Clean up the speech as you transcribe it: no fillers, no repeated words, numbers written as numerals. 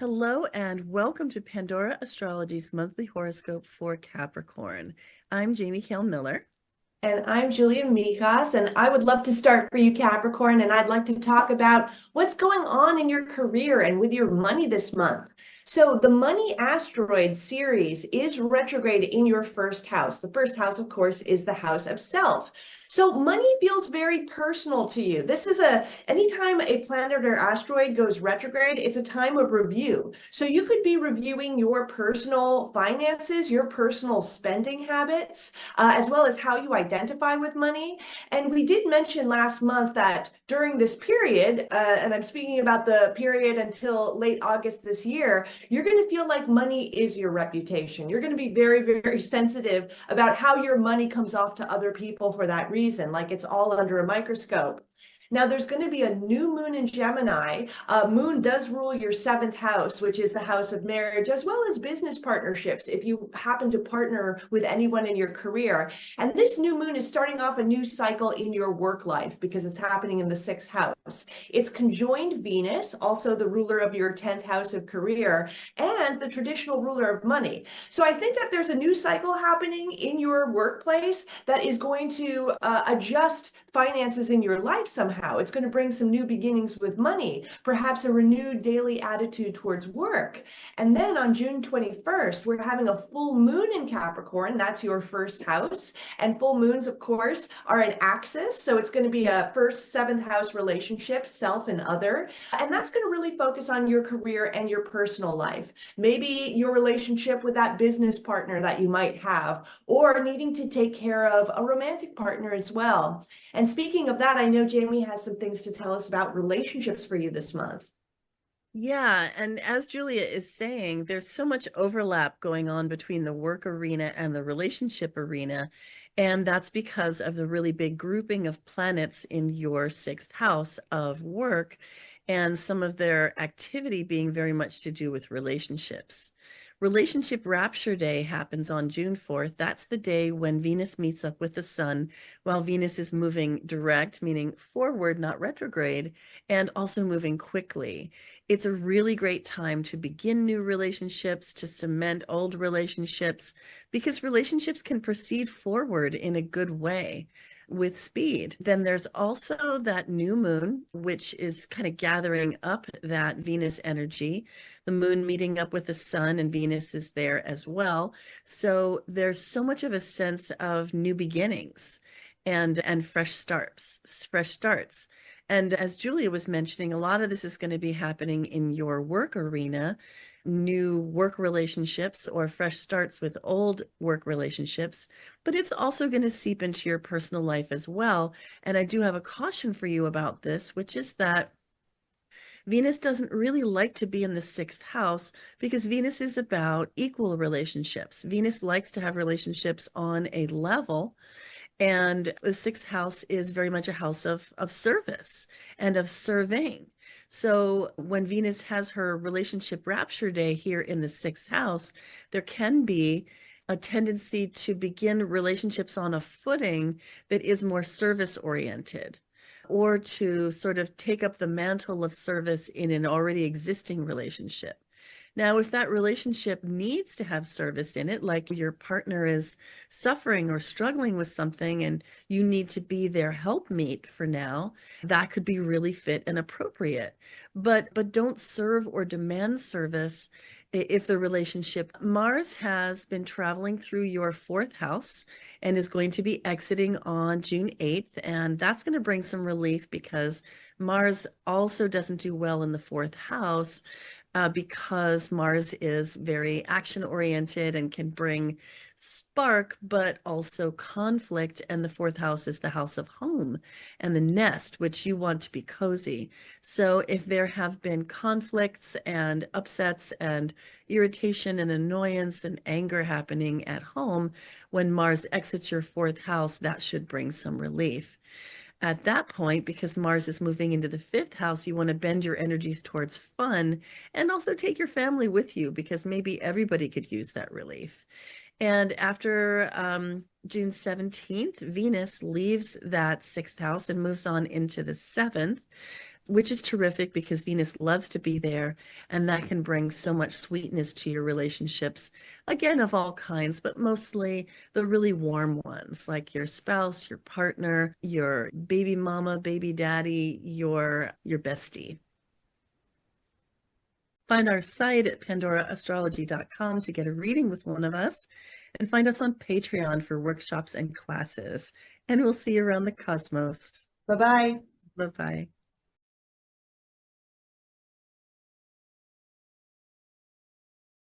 Hello and welcome to Pandora Astrology's monthly horoscope for Capricorn. I'm Jamie Kale Miller. And I'm Julia Mikas, and I would love to start for you, Capricorn. And I'd like to talk about what's going on in your career and with your money this month. So, the Money Asteroid series is retrograde in your first house. The first house, of course, is the house of self. So, money feels very personal to you. Anytime a planet or asteroid goes retrograde, it's a time of review. So, you could be reviewing your personal finances, your personal spending habits as well as how you identify with money. And we did mention last month that during this period, and I'm speaking about the period until late August this year, you're going to feel like money is your reputation. You're going to be very, very sensitive about how your money comes off to other people for that reason, like it's all under a microscope. Now, there's going to be a new moon in Gemini. Moon does rule your seventh house, which is the house of marriage, as well as business partnerships, if you happen to partner with anyone in your career. And this new moon is starting off a new cycle in your work life because it's happening in the sixth house. It's conjoined Venus, also the ruler of your 10th house of career, and the traditional ruler of money. So I think that there's a new cycle happening in your workplace that is going to adjust finances in your life somehow. It's going to bring some new beginnings with money, perhaps a renewed daily attitude towards work. And then on June 21st, we're having a full moon in Capricorn. That's your first house. And full moons, of course, are an axis. So it's going to be a first, seventh house relationship, self and other. And that's going to really focus on your career and your personal life. Maybe your relationship with that business partner that you might have, or needing to take care of a romantic partner as well. And speaking of that, I know Jamie has some things to tell us about relationships for you this month. Yeah, and as Julia is saying, there's so much overlap going on between the work arena and the relationship arena. And that's because of the really big grouping of planets in your sixth house of work and some of their activity being very much to do with relationships. Relationship Rapture Day happens on June 4th. That's the day when Venus meets up with the Sun while Venus is moving direct, meaning forward, not retrograde, and also moving quickly. It's a really great time to begin new relationships, to cement old relationships, because relationships can proceed forward in a good way with speed. Then there's also that new moon, which is kind of gathering up that Venus energy. The moon meeting up with the sun, and Venus is there as well. So there's so much of a sense of new beginnings and fresh starts. And as Julia was mentioning, a lot of this is going to be happening in your work arena, new work relationships or fresh starts with old work relationships, but it's also going to seep into your personal life as well. And I do have a caution for you about this, which is that Venus doesn't really like to be in the sixth house because Venus is about equal relationships. Venus likes to have relationships on a level. And the sixth house is very much a house of service and of serving. So when Venus has her relationship rapture day here in the sixth house, there can be a tendency to begin relationships on a footing that is more service oriented, or to sort of take up the mantle of service in an already existing relationship. Now, if that relationship needs to have service in it, like your partner is suffering or struggling with something and you need to be their helpmeet for now, that could be really fit and appropriate. But don't serve or demand service if the relationship. Mars has been traveling through your fourth house and is going to be exiting on June 8th. And that's going to bring some relief because Mars also doesn't do well in the fourth house because Mars is very action oriented and can bring spark, but also conflict. And the fourth house is the house of home and the nest, which you want to be cozy. So if there have been conflicts and upsets and irritation and annoyance and anger happening at home, when Mars exits your fourth house, that should bring some relief. At that point, because Mars is moving into the fifth house, you want to bend your energies towards fun and also take your family with you because maybe everybody could use that relief. And after June 17th, Venus leaves that sixth house and moves on into the seventh. which is terrific because Venus loves to be there, and that can bring so much sweetness to your relationships, again, of all kinds, but mostly the really warm ones, like your spouse, your partner, your baby mama, baby daddy, your bestie. Find our site at pandoraastrology.com to get a reading with one of us, and find us on Patreon for workshops and classes. And we'll see you around the cosmos. Bye-bye. Bye-bye.